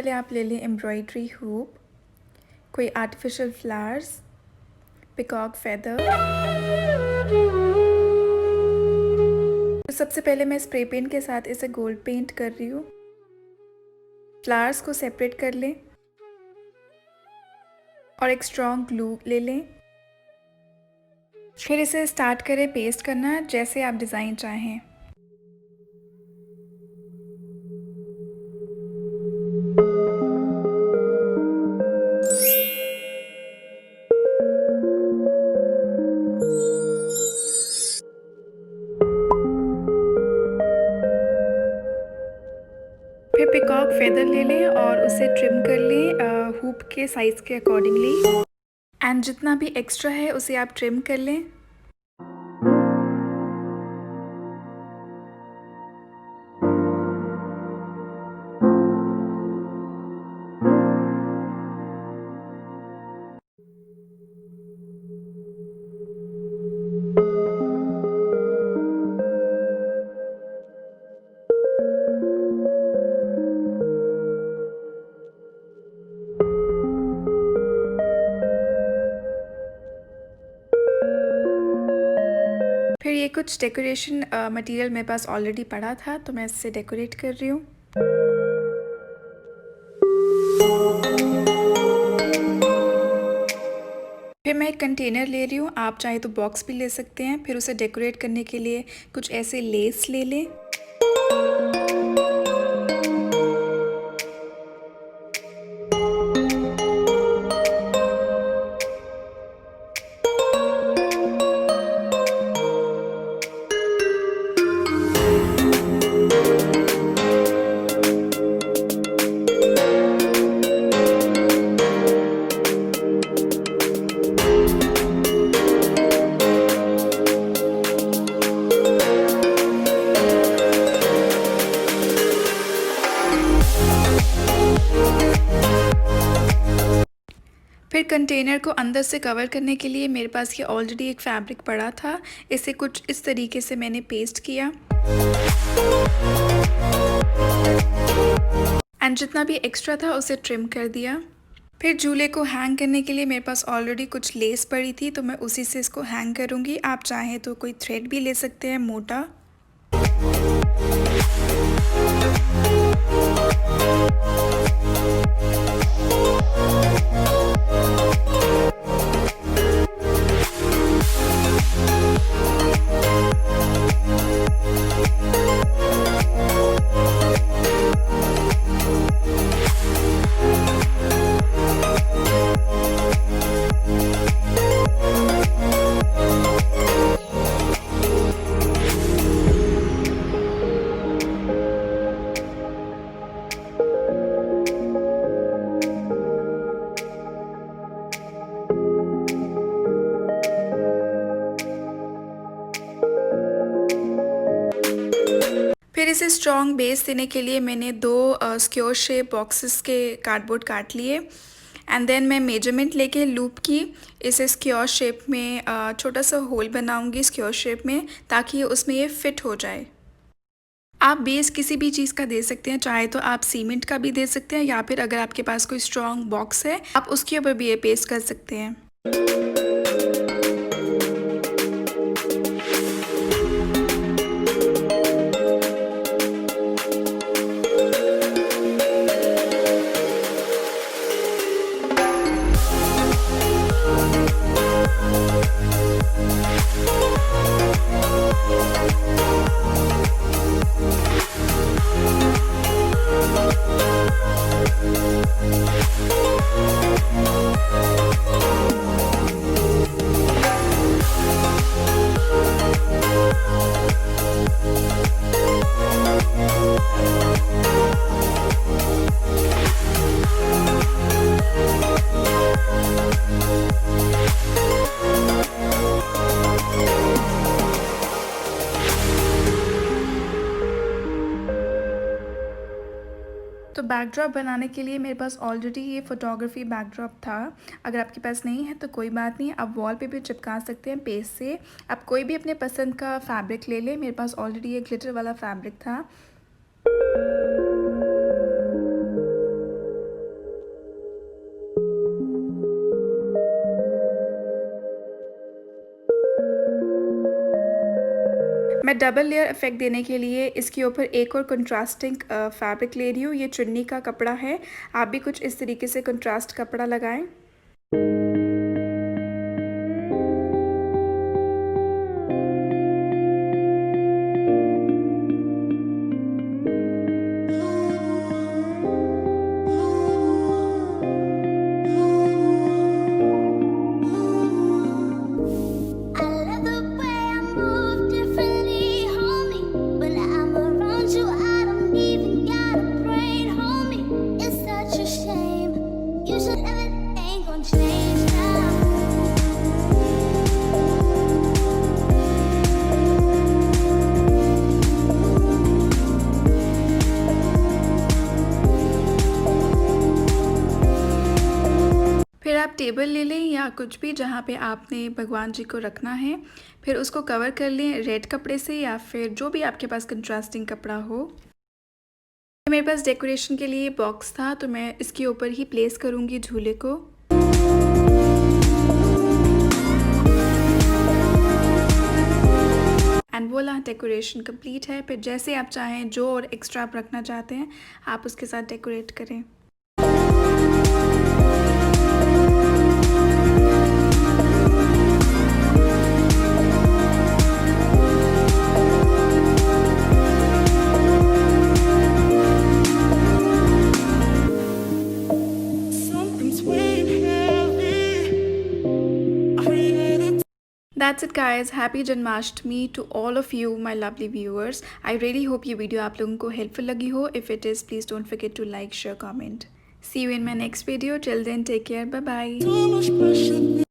पहले आप ले लें एम्ब्रॉयडरी हुप, कोई आर्टिफिशियल फ्लावर्स, पिकॉक फेदर। तो सबसे पहले मैं स्प्रे पेंट के साथ इसे गोल्ड पेंट कर रही हूँ। फ्लावर्स को सेपरेट कर लें और एक स्ट्रॉन्ग ग्लू ले लें। फिर इसे स्टार्ट करें पेस्ट करना जैसे आप डिज़ाइन चाहें। फिर पिकॉक फेदर ले लें और उसे ट्रिम कर लें हुप के साइज़ के अकॉर्डिंगली, एंड जितना भी एक्स्ट्रा है उसे आप ट्रिम कर लें। फिर ये कुछ डेकोरेशन मटेरियल मेरे पास ऑलरेडी पड़ा था तो मैं इससे डेकोरेट कर रही हूँ। फिर मैं एक कंटेनर ले रही हूँ, आप चाहे तो बॉक्स भी ले सकते हैं। फिर उसे डेकोरेट करने के लिए कुछ ऐसे लेस ले लें। फिर कंटेनर को अंदर से कवर करने के लिए मेरे पास ये ऑलरेडी एक फैब्रिक पड़ा था, इसे कुछ इस तरीके से मैंने पेस्ट किया एंड जितना भी एक्स्ट्रा था उसे ट्रिम कर दिया। फिर झूले को हैंग करने के लिए मेरे पास ऑलरेडी कुछ लेस पड़ी थी तो मैं उसी से इसको हैंग करूँगी। आप चाहें तो कोई थ्रेड भी ले सकते हैं मोटा। फिर इसे स्ट्रॉन्ग बेस देने के लिए मैंने दो स्क्योर शेप बॉक्सेस के कार्डबोर्ड काट लिए एंड देन मैं मेजरमेंट लेके लूप की इसे स्क्योर शेप में छोटा सा होल बनाऊंगी स्क्योर शेप में, ताकि उसमें ये फिट हो जाए। आप बेस किसी भी चीज़ का दे सकते हैं, चाहे तो आप सीमेंट का भी दे सकते हैं या फिर अगर आपके पास कोई स्ट्रॉन्ग बॉक्स है आप उसके ऊपर भी ये पेस्ट कर सकते हैं। तो बैकड्रॉप बनाने के लिए मेरे पास ऑलरेडी ये फ़ोटोग्राफी बैकड्रॉप था। अगर आपके पास नहीं है तो कोई बात नहीं, आप वॉल पे भी चिपका सकते हैं पेस्ट से। आप कोई भी अपने पसंद का फैब्रिक ले लें, मेरे पास ऑलरेडी ये ग्लिटर वाला फैब्रिक था। मैं डबल लेयर इफ़ेक्ट देने के लिए इसके ऊपर एक और कंट्रास्टिंग फैब्रिक ले रही हूँ। ये चुन्नी का कपड़ा है, आप भी कुछ इस तरीके से कंट्रास्ट कपड़ा लगाएं। फिर आप टेबल ले लें या कुछ भी जहाँ पे आपने भगवान जी को रखना है, फिर उसको कवर कर लें रेड कपड़े से या फिर जो भी आपके पास कंट्रास्टिंग कपड़ा हो। मेरे पास डेकोरेशन के लिए बॉक्स था तो मैं इसके ऊपर ही प्लेस करूँगी झूले को। एंड वोला, डेकोरेशन कंप्लीट है। फिर जैसे आप चाहें, जो और एक्स्ट्रा आप रखना चाहते हैं आप उसके साथ डेकोरेट करें। That's it guys, happy Janmashtami to all of you my lovely viewers. I really hope ये वीडियो आप लोगों को हेल्पफुल लगी हो. If it is, please don't forget to like, share, comment. See you in my next video. Till then, take care. Bye bye.